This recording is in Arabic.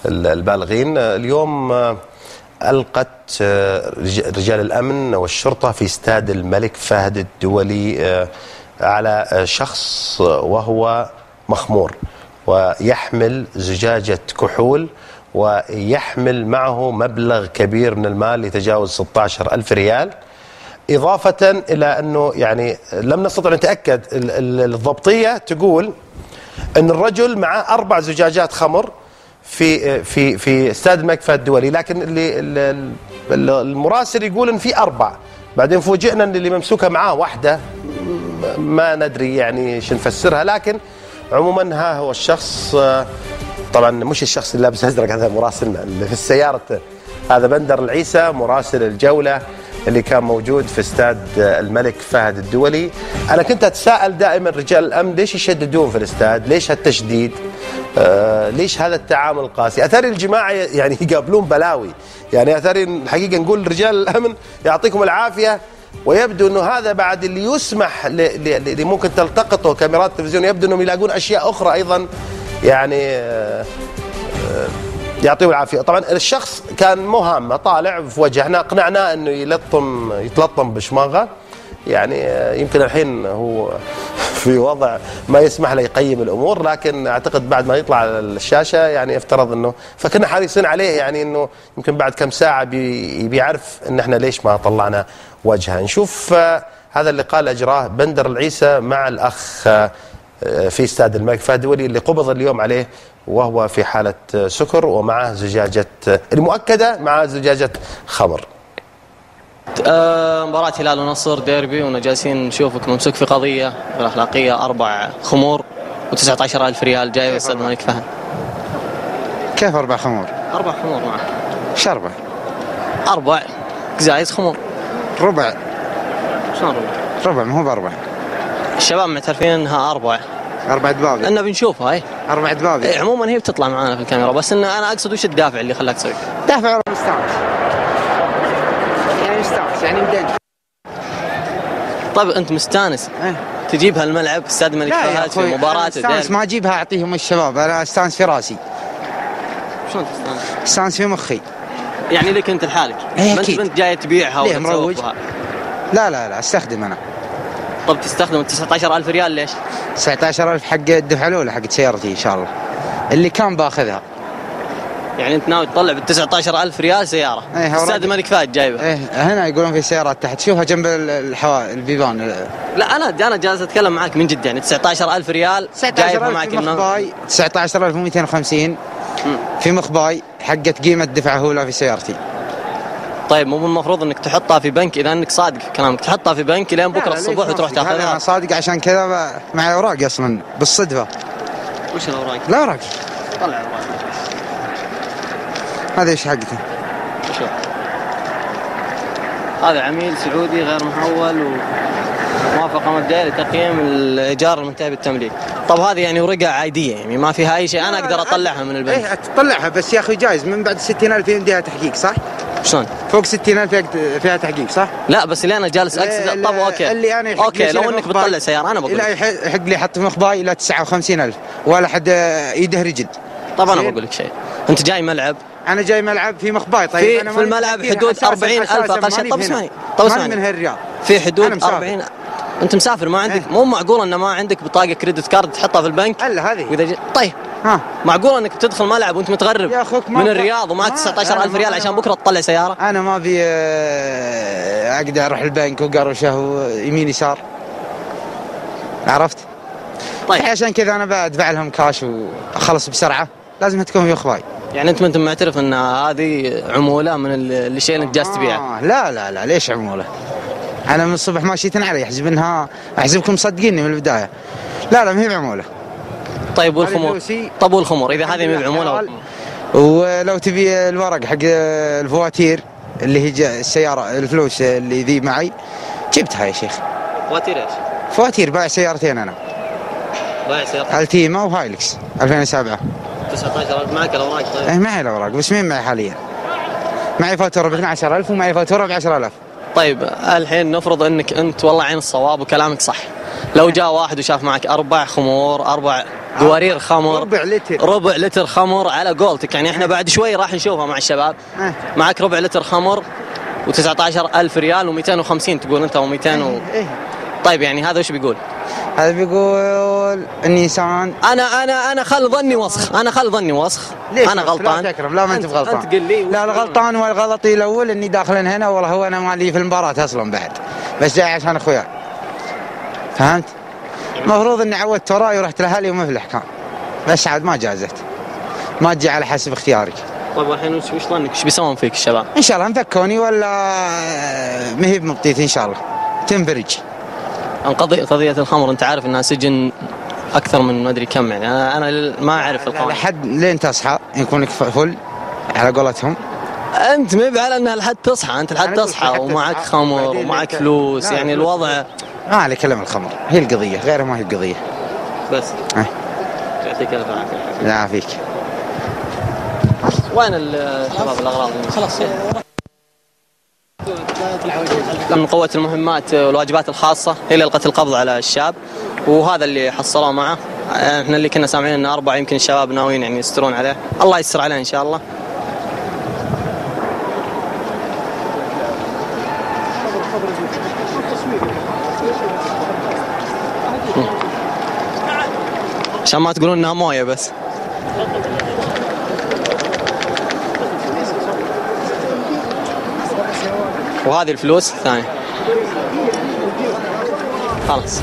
البالغين. اليوم ألقت رجال الأمن والشرطة في استاد الملك فهد الدولي على شخص وهو مخمور ويحمل زجاجة كحول ويحمل معه مبلغ كبير من المال يتجاوز 16,000 ريال، إضافة إلى أنه يعني لم نستطع نتأكد. الضبطية تقول أن الرجل معه 4 زجاجات خمر في استاد الملك فهد الدولي، لكن المراسل يقول أن في 4، بعدين فوجئنا أن اللي ممسوكة معاه واحدة، ما ندري يعني شو نفسرها. لكن عموما ها هو الشخص، طبعا مش الشخص اللي لابس ازرق، هذا مراسلنا اللي في السيارة، هذا بندر العيسى مراسل الجولة اللي كان موجود في استاد الملك فهد الدولي. أنا كنت أتساءل دائما رجال الأمن ليش يشددون في الاستاد؟ ليش هالتشديد؟ ليش هذا التعامل القاسي؟ أثري الجماعة يعني يقابلون بلاوي، يعني أثري الحقيقة نقول رجال الأمن يعطيكم العافية. ويبدو أنه هذا بعد اللي يسمح اللي ممكن تلتقطه كاميرات التلفزيون، يبدو أنهم يلاقون أشياء أخرى أيضا، يعني يعطيه العافية. طبعا الشخص كان مهمة طالع في وجه، احنا اقنعناه انه يتلطم بشماغه، يعني يمكن الحين هو في وضع ما يسمح له يقيم الامور، لكن اعتقد بعد ما يطلع على الشاشة يعني يفترض انه، فكنا حريصين عليه يعني انه يمكن بعد كم ساعة بيعرف ان احنا ليش ما طلعنا وجهه. نشوف هذا اللقاء اللي اجراه بندر العيسى مع الاخ في استاد الملك فهد الدولي اللي قبض اليوم عليه وهو في حالة سكر ومعه زجاجة، المؤكدة معه زجاجة خمر. مباراة هلال ونصر ديربي، ونجالسين نشوفك ممسوك في قضية غير أخلاقية، 4 خمور و19,000 ريال جاي استاد الملك فهد. كيف 4 خمور؟ 4 خمور معه. ايش 4؟ 4 قزايز خمور. ربع. شلون ربع؟ ربع ما هو ب4. الشباب معترفين انها 4 دبابة. لأنه بنشوفها هي 4 دبابة. عموما هي بتطلع معانا في الكاميرا، بس إنه أنا أقصد وش الدافع اللي خلاك تسوي؟ دافع والله مستانس، يعني مستانس يعني مدين. طيب أنت مستانس تجيبها الملعب استاد الملك فهد في مباراة مستانس ما أجيبها أعطيهم الشباب، أنا أستانس في راسي. شلون تستانس؟ أستانس في مخي. يعني لك أنت لحالك؟ ما أنت بنت جاية تبيعها ولا مروج؟ لا أستخدم أنا. طب تستخدم 19,000 ريال ليش؟ 19,000 حق الدفعة الأولى حق سيارتي إن شاء الله، اللي كان باخذها. يعني أنت ناوي تطلع بال19,000 ريال سيارة؟ استاد الملك فهد جايبه. هنا يقولون في سيارات تحت، شوفها جنب البيبان. لا أنا جالس أتكلم معك من جد، يعني 19,000 ريال جايبها معك. 19,250 في مخباي حقة قيمة دفعة أولى في سيارتي. طيب مو المفروض انك تحطها في بنك؟ اذا انك صادق في كلامك تحطها في بنك لين بكره الصبح وتروح تاخذها. انا صادق، عشان كذا معي اوراق اصلا بالصدفه. وش الاوراق؟ الاوراق طلع الاوراق. هذا ايش حقته؟ شوف هذا عميل سعودي غير محول وموافقه مبدئيه لتقييم الايجار المنتهي بالتمليك. طب هذه يعني ورقه عاديه، يعني ما فيها اي شيء، انا اقدر اطلعها من البنك. تطلعها بس يا اخي جايز من بعد 60,000 يمديها تحقيق، صح؟ شلون؟ فوق 60,000 فيها تحقيق، صح؟ لا بس اللي انا جالس اقصد، طب اوكي اللي أنا اوكي لو انك بتطلع سياره انا بقول لا يحق لي احط في مخباي الى 59,000 ولا حد يده رجل. طب انا بقول لك شيء، انت جاي ملعب، انا جاي ملعب في مخباي. طيب أنا في الملعب حدود 40,000 اقل شيء. طب اسمعني من هالرياض في حدود 40. انت مسافر ما عندك مو معقول ان ما عندك بطاقه كريدت كارد تحطها في البنك الا هذه. طيب معقول انك تدخل ملعب وانت متغرب من الرياض ومعك 19,000 ريال عشان بكره تطلع سياره؟ انا ما ابي اقدر اروح البنك وقرشه ويمين يسار، عرفت؟ طيب عشان كذا انا بدفع لهم كاش واخلص بسرعه، لازم تكون في مخباي. يعني انت معترف ان هذه عموله من الشيء اللي جالس تبيعه؟ لا ليش عموله؟ انا من الصبح ماشيتن علي يحسب انها، احسبكم مصدقيني من البدايه. لا ما هي بعموله. طيب والخمور؟ طب والخمور اذا هذه ما هي بعموله؟ ولو تبي الورق حق الفواتير اللي هي السياره، الفلوس اللي ذي معي جبتها يا شيخ. فواتير ايش؟ فواتير بايع سيارتين انا. بايع سيارتين؟ التيما وهايلكس 2007. 19,000 معك الاوراق؟ طيب معي الاوراق بس مين معي حاليا؟ معي فاتوره ب 12,000 ومعي فاتوره ب 10,000. طيب الحين نفرض انك انت والله عين الصواب وكلامك صح، لو جاء واحد وشاف معك 4 خمور 4 دوارير خمر، ربع لتر خمر على قولتك. يعني احنا بعد شوي راح نشوفها مع الشباب. معك ربع لتر خمر و19,000 ريال و250 تقول انت و200 طيب يعني هذا وش بيقول؟ هذا بيقول النيسان. انا خل ظني وسخ، ليش انا غلطان. لا تكرم، لا ما انت غلطان. انت قل لي لا الغلطان والغلطي الاول اني داخل هنا، والله هو انا مالي في المباراه اصلا بعد، بس جاي عشان اخويا. فهمت؟ المفروض اني عودت وراي ورحت لاهلي ومفلح كان، بس عاد ما جازت، ما تجي على حسب اختيارك. طيب الحين وش ظنك ايش بيسوون فيك الشباب؟ ان شاء الله مفكوني ولا مهيب مبطيت ان شاء الله تنفرج. عن قضية الخمر انت عارف انها سجن اكثر من ما ادري كم، يعني انا ما اعرف القانون. لحد لين تصحى يكونك فل على قولتهم. انت ما على انها لحد تصحى، انت لحد تصحى ومعك خمر ومعك فلوس، يعني الوضع ما على كلام الخمر هي القضية، غيرها ما هي القضية. بس يعطيك الف عافية. لا يعافيك. وين الشباب الاغراض؟ خلاص من قوة المهمات والواجبات الخاصة هي اللي ألقت القبض على الشاب، وهذا اللي حصلوه معه. احنا اللي كنا سامعين ان 4 يمكن الشباب ناويين يعني يسترون عليه، الله يستر عليه ان شاء الله. عشان ما تقولون انها مويه بس. وهذه الفلوس الثانية خلاص.